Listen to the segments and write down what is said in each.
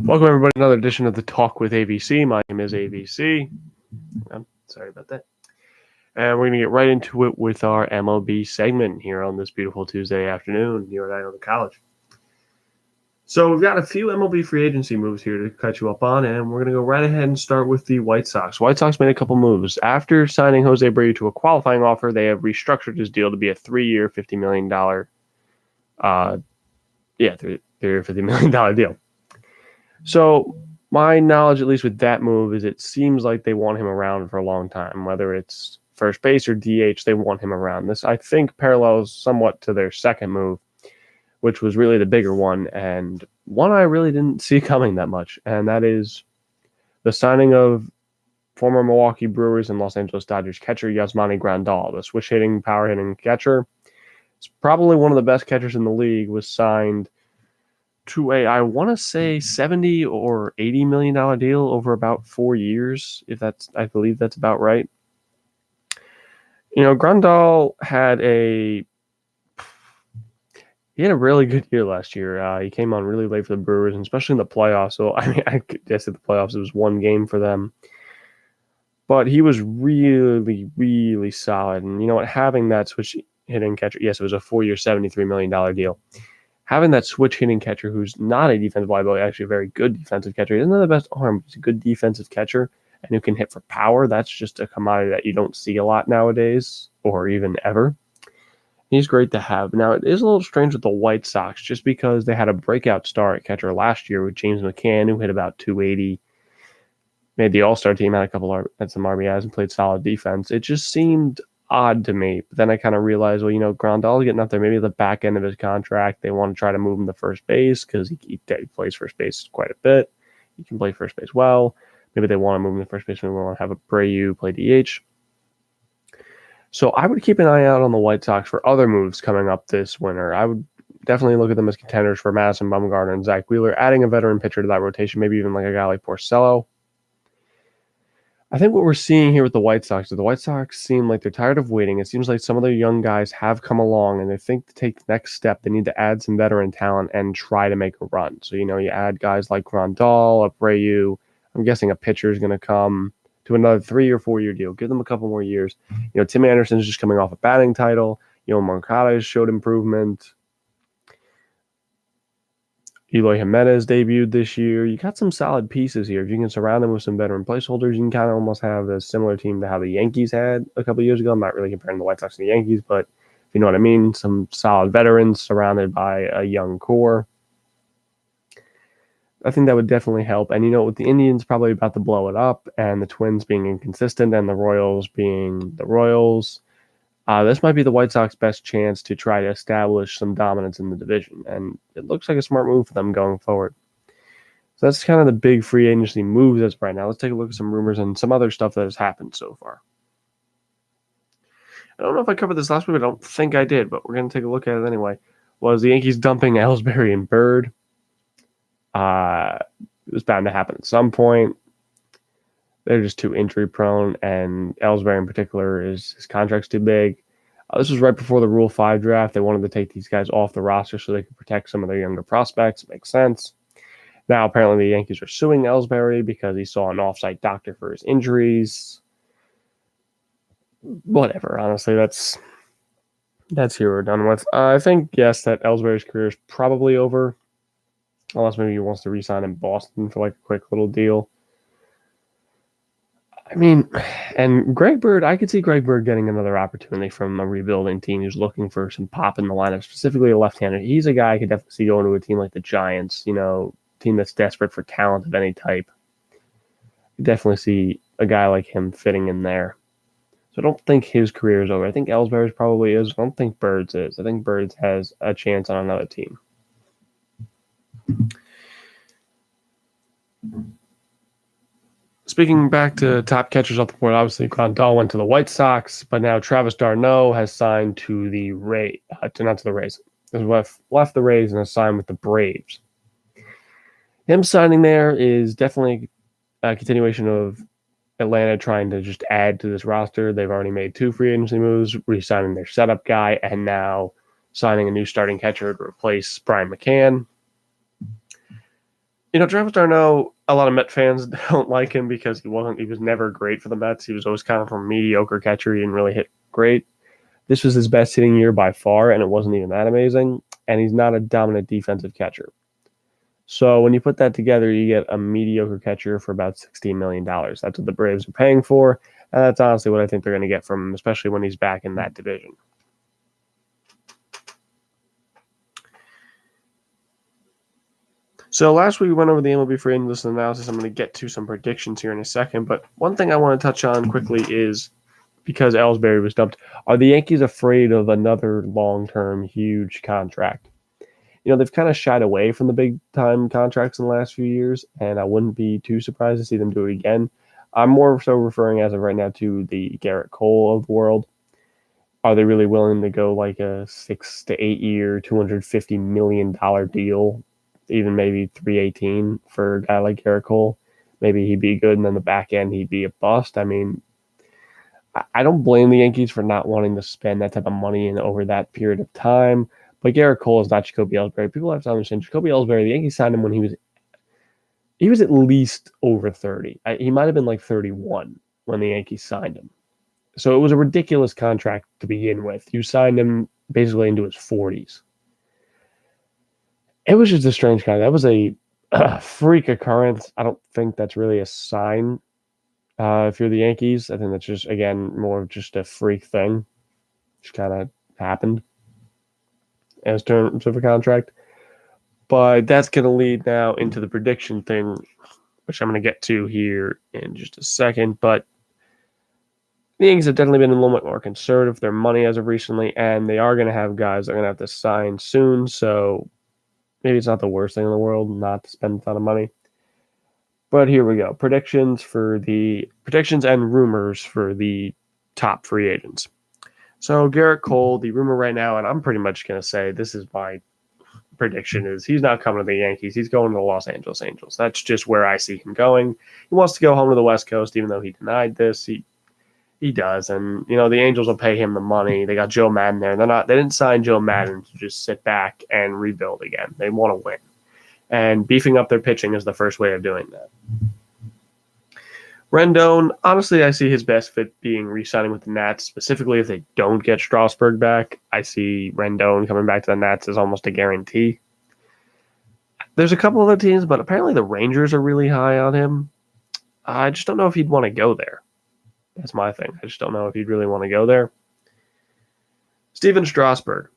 Welcome, everybody, to another edition of the Talk with AVC. My name is AVC. I'm sorry about that. And we're going to get right into it with our MLB segment here on this beautiful Tuesday afternoon here at Iona College. So we've got a few MLB free agency moves here to catch you up on, and we're going to go right ahead and start with the White Sox. White Sox made a couple moves. After signing Jose Abreu to a qualifying offer, they have restructured his deal to be a 3-year, $50 million $50 million deal. So my knowledge, at least with that move, is it seems like they want him around for a long time. Whether it's first base or DH, they want him around. This, I think, parallels somewhat to their second move, which was really the bigger one, and one I really didn't see coming that much, and that is the signing of former Milwaukee Brewers and Los Angeles Dodgers catcher Yasmani Grandal, the switch-hitting, power-hitting catcher. It's probably one of the best catchers in the league, was signed to I want to say $70 or $80 million deal over about 4 years. I believe that's about right. Grandal had a really good year last year. He came on really late for the Brewers, and especially in the playoffs. So I guess at the playoffs it was one game for them, but he was really, really solid. And having that switch hitting catcher, yes, it was a 4-year, $73 million deal. Having that switch hitting catcher who's not a defensive liability, actually a very good defensive catcher. He doesn't have the best arm, but he's a good defensive catcher and who can hit for power. That's just a commodity that you don't see a lot nowadays or even ever. He's great to have. Now, it is a little strange with the White Sox just because they had a breakout star at catcher last year with James McCann, who hit about 280, made the All-Star team, had some RBIs and played solid defense. It just seemed odd to me, but then I kind of realized, Grandal's getting up there, maybe the back end of his contract, they want to try to move him to first base because he plays first base quite a bit. He can play first base well. Maybe they want to move him to first base. Maybe they want to have Abreu play DH. So I would keep an eye out on the White Sox for other moves coming up this winter. I would definitely look at them as contenders for Madison Bumgarner and Zach Wheeler, adding a veteran pitcher to that rotation, maybe even like a guy like Porcello. I think what we're seeing here with the White Sox is the White Sox seem like they're tired of waiting. It seems like some of their young guys have come along, and they think to take the next step, they need to add some veteran talent and try to make a run. So, you add guys like Grandal, Abreu. I'm guessing a pitcher is going to come to another 3 or 4 year deal. Give them a couple more years. Tim Anderson's just coming off a batting title. Moncada has showed improvement. Eloy Jimenez debuted this year. You got some solid pieces here. If you can surround them with some veteran placeholders, you can kind of almost have a similar team to how the Yankees had a couple years ago. I'm not really comparing the White Sox to the Yankees, but if you know what I mean, some solid veterans surrounded by a young core. I think that would definitely help. And, with the Indians probably about to blow it up and the Twins being inconsistent and the Royals being the Royals, this might be the White Sox best chance to try to establish some dominance in the division, and it looks like a smart move for them going forward. So that's kind of the big free agency moves as of right now. Let's take a look at some rumors and some other stuff that has happened so far. I don't know if I covered this last week. I don't think I did, but we're going to take a look at it anyway. Was the Yankees dumping Ellsbury and Bird? It was bound to happen at some point. They're just too injury prone, and Ellsbury in particular, his contract's too big. This was right before the Rule 5 draft. They wanted to take these guys off the roster so they could protect some of their younger prospects. It makes sense. Now, apparently, the Yankees are suing Ellsbury because he saw an off-site doctor for his injuries. Whatever. Honestly, that's here we're done with. I think, yes, that Ellsbury's career is probably over, unless maybe he wants to re-sign in Boston for like a quick little deal. I mean, and Greg Bird, I could see Greg Bird getting another opportunity from a rebuilding team who's looking for some pop in the lineup, specifically a left-hander. He's a guy I could definitely see going to a team like the Giants, team that's desperate for talent of any type. Definitely see a guy like him fitting in there. So I don't think his career is over. I think Ellsbury's probably is. I don't think Bird's is. I think Bird's has a chance on another team. Speaking back to top catchers off the board, obviously Grandal went to the White Sox, but now Travis d'Arnaud has signed to the Rays. Not to the Rays. Has left the Rays and has signed with the Braves. Him signing there is definitely a continuation of Atlanta trying to just add to this roster. They've already made 2 free agency moves, re-signing their setup guy, and now signing a new starting catcher to replace Brian McCann. Travis d'Arnaud, a lot of Met fans don't like him because he was never great for the Mets. He was always kind of a mediocre catcher. He didn't really hit great. This was his best hitting year by far, and it wasn't even that amazing. And he's not a dominant defensive catcher. So when you put that together, you get a mediocre catcher for about $16 million. That's what the Braves are paying for, and that's honestly what I think they're going to get from him, especially when he's back in that division. So last week we went over the MLB free agent list analysis. I'm going to get to some predictions here in a second, but one thing I want to touch on quickly is, because Ellsbury was dumped, are the Yankees afraid of another long-term huge contract? They've kind of shied away from the big-time contracts in the last few years, and I wouldn't be too surprised to see them do it again. I'm more so referring as of right now to the Garrett Cole of the world. Are they really willing to go like a 6 to 8 year, $250 million deal, even maybe 318 for a guy like Garrett Cole? Maybe he'd be good, and then the back end he'd be a bust. I mean, I don't blame the Yankees for not wanting to spend that type of money in over that period of time. But Garrett Cole is not Jacoby Ellsbury. People have to understand Jacoby Ellsbury, the Yankees signed him when he was at least over 30. He might have been like 31 when the Yankees signed him. So it was a ridiculous contract to begin with. You signed him basically into his 40s. It was just a strange contract. That was a freak occurrence. I don't think that's really a sign if you're the Yankees. I think that's just, again, more of just a freak thing. Just kind of happened as terms of a contract. But that's going to lead now into the prediction thing, which I'm going to get to here in just a second. But the Yankees have definitely been a little bit more conservative with their money as of recently, and they are going to have guys that are going to have to sign soon. So maybe it's not the worst thing in the world not to spend a ton of money. But here we go. Predictions and rumors for the top free agents. So Garrett Cole, the rumor right now, and I'm pretty much going to say this is my prediction, is he's not coming to the Yankees. He's going to the Los Angeles Angels. That's just where I see him going. He wants to go home to the West Coast, even though he denied this. He does, and the Angels will pay him the money. They got Joe Madden there. They didn't sign Joe Madden to just sit back and rebuild again. They want to win, and beefing up their pitching is the first way of doing that. Rendon, honestly, I see his best fit being re-signing with the Nats, specifically if they don't get Strasburg back. I see Rendon coming back to the Nats as almost a guarantee. There's a couple other teams, but apparently the Rangers are really high on him. I just don't know if he'd want to go there. That's my thing. I just don't know if he'd really want to go there. Steven Strasburg.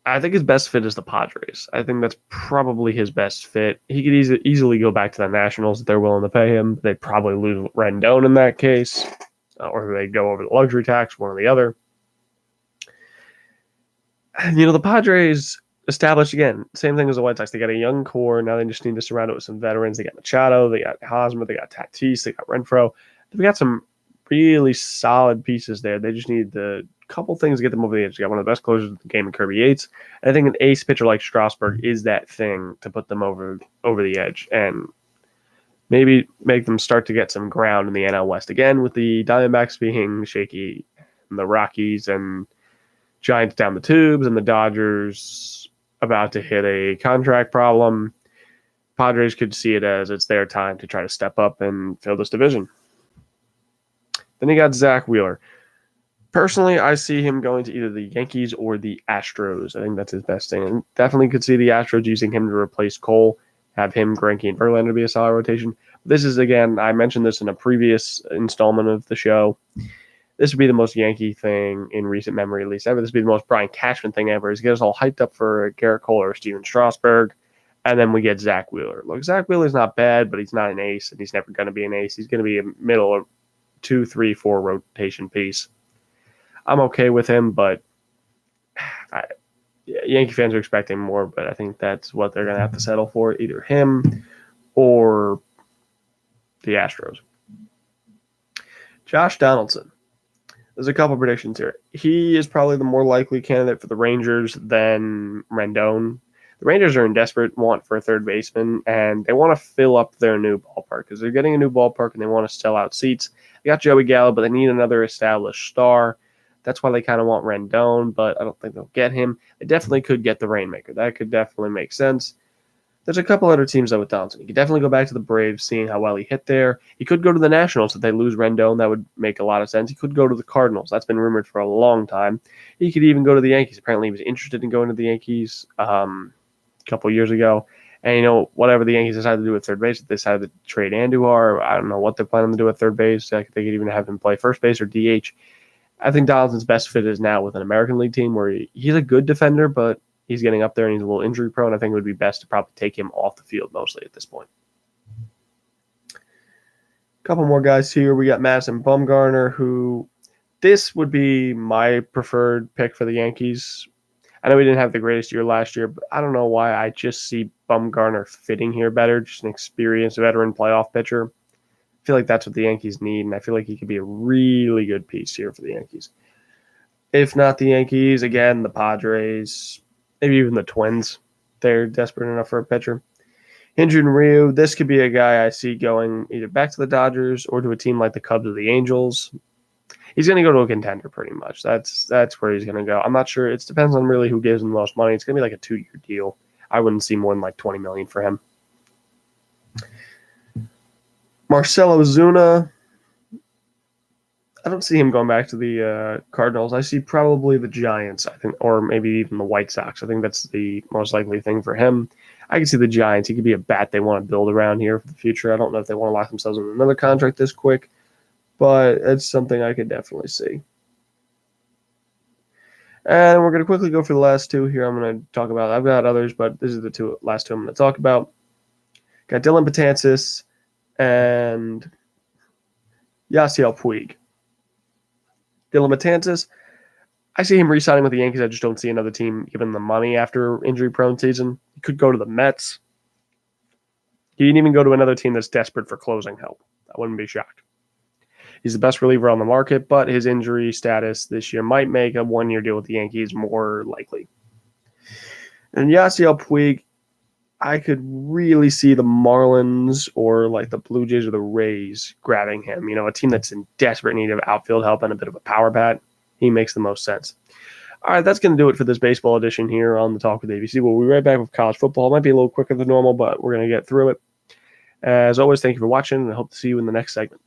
I think his best fit is the Padres. I think that's probably his best fit. He could easily go back to the Nationals if they're willing to pay him. They'd probably lose Rendon in that case, or they'd go over the luxury tax, one or the other. And, the Padres established, again, same thing as the White Sox. They got a young core. Now they just need to surround it with some veterans. They got Machado. They got Hosmer. They got Tatis. They got Renfroe. They've got some really solid pieces there. They just need the couple things to get them over the edge. They got one of the best closers in the game in Kirby Yates. And I think an ace pitcher like Strasburg is that thing to put them over the edge and maybe make them start to get some ground in the NL West again, with the Diamondbacks being shaky and the Rockies and Giants down the tubes and the Dodgers about to hit a contract problem. Padres could see it as it's their time to try to step up and fill this division. Then you got Zach Wheeler. Personally, I see him going to either the Yankees or the Astros. I think that's his best thing. And definitely could see the Astros using him to replace Cole, have him, Greinke, and Verlander be a solid rotation. This is, again, I mentioned this in a previous installment of the show. This would be the most Yankee thing in recent memory, at least ever. This would be the most Brian Cashman thing ever, is get us all hyped up for Garrett Cole or Steven Strasburg, and then we get Zach Wheeler. Look, Zach Wheeler's not bad, but he's not an ace, and he's never going to be an ace. He's going to be a middle 2, 3, 4 rotation piece. I'm okay with him, but Yankee fans are expecting more, but I think that's what they're going to have to settle for, either him or the Astros. Josh Donaldson. There's a couple predictions here. He is probably the more likely candidate for the Rangers than Rendon. The Rangers are in desperate want for a third baseman, and they want to fill up their new ballpark because they're getting a new ballpark and they want to sell out seats. They got Joey Gallo, but they need another established star. That's why they kind of want Rendon, but I don't think they'll get him. They definitely could get the Rainmaker. That could definitely make sense. There's a couple other teams that with Donaldson. He could definitely go back to the Braves, seeing how well he hit there. He could go to the Nationals if they lose Rendon. That would make a lot of sense. He could go to the Cardinals. That's been rumored for a long time. He could even go to the Yankees. Apparently, he was interested in going to the Yankees a couple years ago. And, whatever the Yankees decided to do at third base, if they decided to trade Andujar, I don't know what they're planning to do at third base. They could even have him play first base or DH. I think Donaldson's best fit is now with an American League team where he's a good defender, but he's getting up there and he's a little injury prone. I think it would be best to probably take him off the field mostly at this point. A couple more guys here. We got Madison Bumgarner, who this would be my preferred pick for the Yankees. I know he didn't have the greatest year last year, but I don't know why. I just see Bumgarner fitting here better, just an experienced veteran playoff pitcher. I feel like that's what the Yankees need, and I feel like he could be a really good piece here for the Yankees. If not the Yankees, again, the Padres, maybe even the Twins. They're desperate enough for a pitcher. Hyun-Jin Ryu, this could be a guy I see going either back to the Dodgers or to a team like the Cubs or the Angels. He's going to go to a contender pretty much. That's where he's going to go. I'm not sure. It depends on really who gives him the most money. It's going to be like a 2-year deal. I wouldn't see more than like $20 million for him. Marcell Ozuna, I don't see him going back to the Cardinals. I see probably the Giants, I think, or maybe even the White Sox. I think that's the most likely thing for him. I can see the Giants. He could be a bat they want to build around here for the future. I don't know if they want to lock themselves in another contract this quick, but it's something I could definitely see. And we're going to quickly go for the last two here. I'm going to talk about. I've got others, but this is the last two I'm going to talk about. Got Dylan Betances and Yasiel Puig. Dylan Betances, I see him re-signing with the Yankees. I just don't see another team giving the money after injury-prone season. He could go to the Mets. He can even go to another team that's desperate for closing help. I wouldn't be shocked. He's the best reliever on the market, but his injury status this year might make a one-year deal with the Yankees more likely. And Yasiel Puig, I could really see the Marlins or like the Blue Jays or the Rays grabbing him. A team that's in desperate need of outfield help and a bit of a power bat. He makes the most sense. All right, that's going to do it for this baseball edition here on the Talk with AVC. We'll be right back with college football. It might be a little quicker than normal, but we're going to get through it. As always, thank you for watching, and I hope to see you in the next segment.